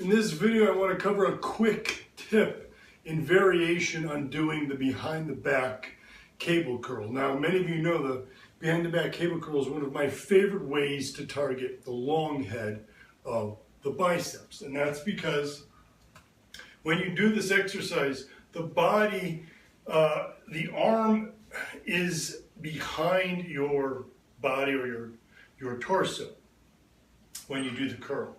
In this video, I want to cover a quick tip in variation on doing the behind the back cable curl. Now, many of you know the behind the back cable curl is one of my favorite ways to target the long head of the biceps. And that's because when you do this exercise, the body, the arm is behind your body or your torso when you do the curl.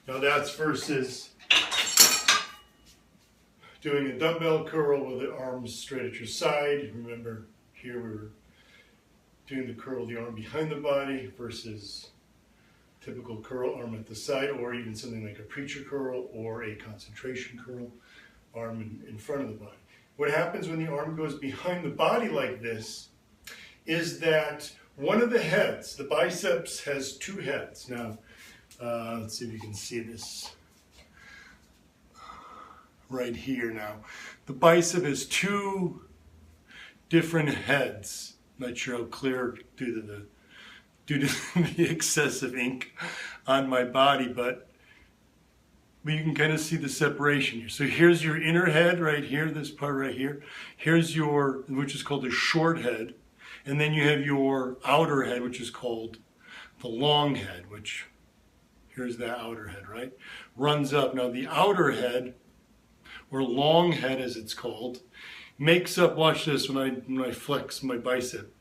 Now that's versus doing a dumbbell curl with the arms straight at your side. Remember, here we were doing the curl, the arm behind the body versus typical curl, arm at the side, or even something like a preacher curl or a concentration curl, arm in front of the body. What happens when the arm goes behind the body like this is that one of the heads, the biceps has two heads. Now, let's see if you can see this right here now. The bicep has two different heads. Not sure how clear due to the excessive ink on my body, but you can kind of see the separation here. So here's your inner head right here, this part right here. Here's your, which is called the short head. And then you have your outer head, which is called the long head, which, here's the outer head, right? Runs up. Now the outer head, or long head as it's called, makes up, watch this when I flex my bicep,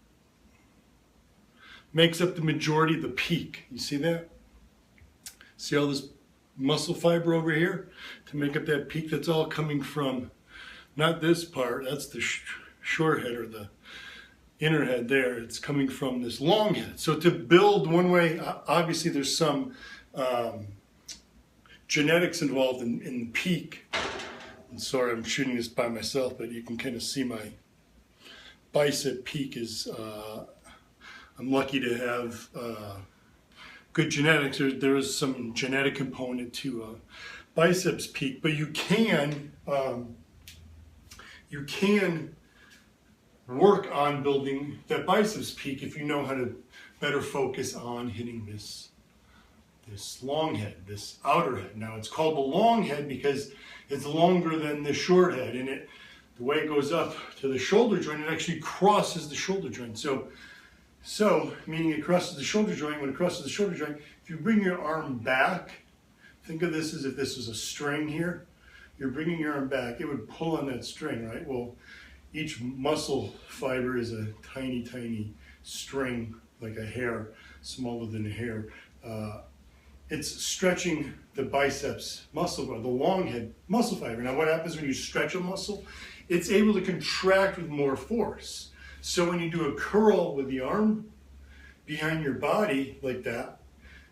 makes up the majority of the peak. You see that? See all this muscle fiber over here to make up that peak? That's all coming from, not this part, that's the short head or the inner head there. It's coming from this long head. So to build one way, obviously there's some genetics involved in the peak. And sorry, I'm shooting this by myself, but you can kind of see my bicep peak is, I'm lucky to have good genetics. There is some genetic component to biceps peak, but you can work on building that biceps peak if you know how to better focus on hitting this long head, this outer head. Now it's called the long head because it's longer than the short head, and the way it goes up to the shoulder joint, it actually crosses the shoulder joint. So meaning it crosses the shoulder joint. When it crosses the shoulder joint, if you bring your arm back, think of this as if this was a string here. You're bringing your arm back, it would pull on that string, right? Well, each muscle fiber is a tiny, tiny string, like a hair, smaller than a hair. It's stretching the biceps muscle, or the long head muscle fiber. Now what happens when you stretch a muscle? It's able to contract with more force. So when you do a curl with the arm behind your body like that,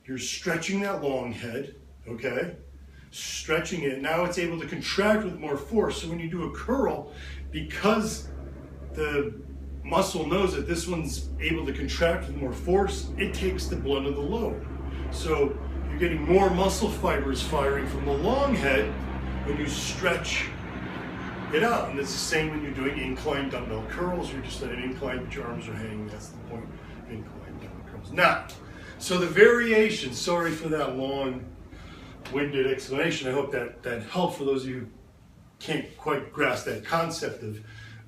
you're stretching that long head, okay? Stretching it. Now it's able to contract with more force. So when you do a curl, because the muscle knows that this one's able to contract with more force, it takes the brunt of the load. So you're getting more muscle fibers firing from the long head when you stretch it out. And it's the same when you're doing incline dumbbell curls. You're just at an incline, but your arms are hanging. That's the point of incline dumbbell curls. Now, so the variation, sorry for that long-winded explanation. I hope that helped for those of you who can't quite grasp that concept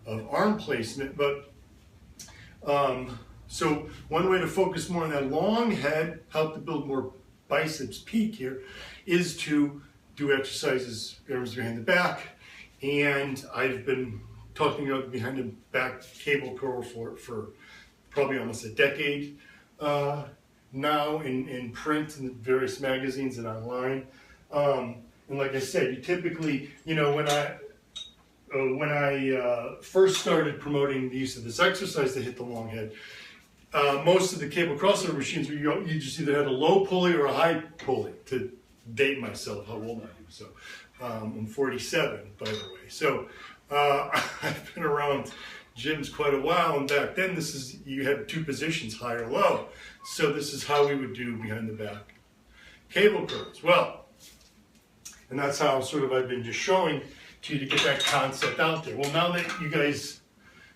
of arm placement. But so one way to focus more on that long head, help to build more biceps peak here, is to do exercises, arms behind the back. And I've been talking about behind the back cable curl for probably almost a decade now in print and various magazines and online. And like I said, you typically, you know, when I first started promoting the use of this exercise to hit the long head, most of the cable crossover machines, you just either had a low pulley or a high pulley, to date myself how old I am. So I'm 47, by the way. So I've been around gyms quite a while, and back then you had two positions, high or low. So this is how we would do behind the back cable curls. Well, and that's how sort of I've been just showing to you to get that concept out there. Well, now that you guys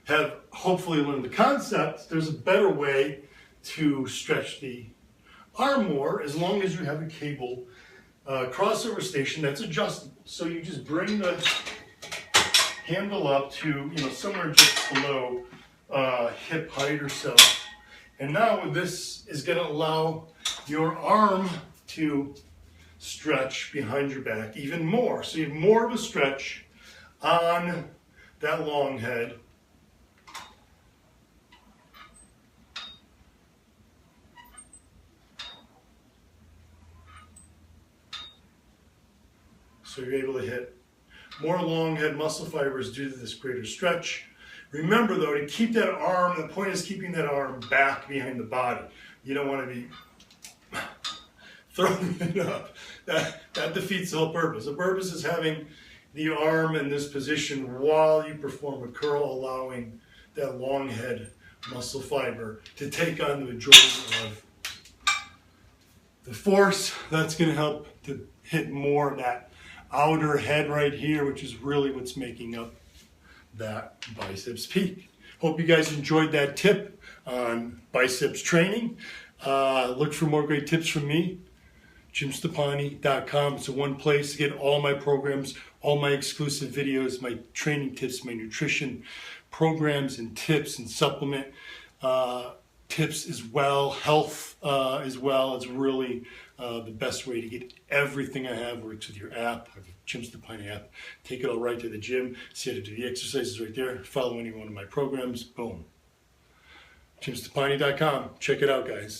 have hopefully learned the concept, there's a better way to stretch the arm more, as long as you have a cable crossover station that's adjustable. So you just bring the handle up to, somewhere just below hip height or so. And now this is going to allow your arm to stretch behind your back even more. So you have more of a stretch on that long head. So you're able to hit more long head muscle fibers due to this greater stretch. Remember though, to keep that arm, the point is keeping that arm back behind the body. You don't want to be throwing it up. That defeats the whole purpose. The purpose is having the arm in this position while you perform a curl, allowing that long head muscle fiber to take on the majority of the force. That's going to help to hit more of that outer head right here, which is really what's making up that biceps peak. Hope you guys enjoyed that tip on biceps training. Look for more great tips from me. JimStoppani.com. It's the one place to get all my programs, all my exclusive videos, my training tips, my nutrition programs and tips and supplement tips as well, health as well. It's really the best way to get everything I have works with your app, the Jim Stoppani app. Take it all right to the gym, see how to do the exercises right there, follow any one of my programs, boom. JimStoppani.com. Check it out, guys.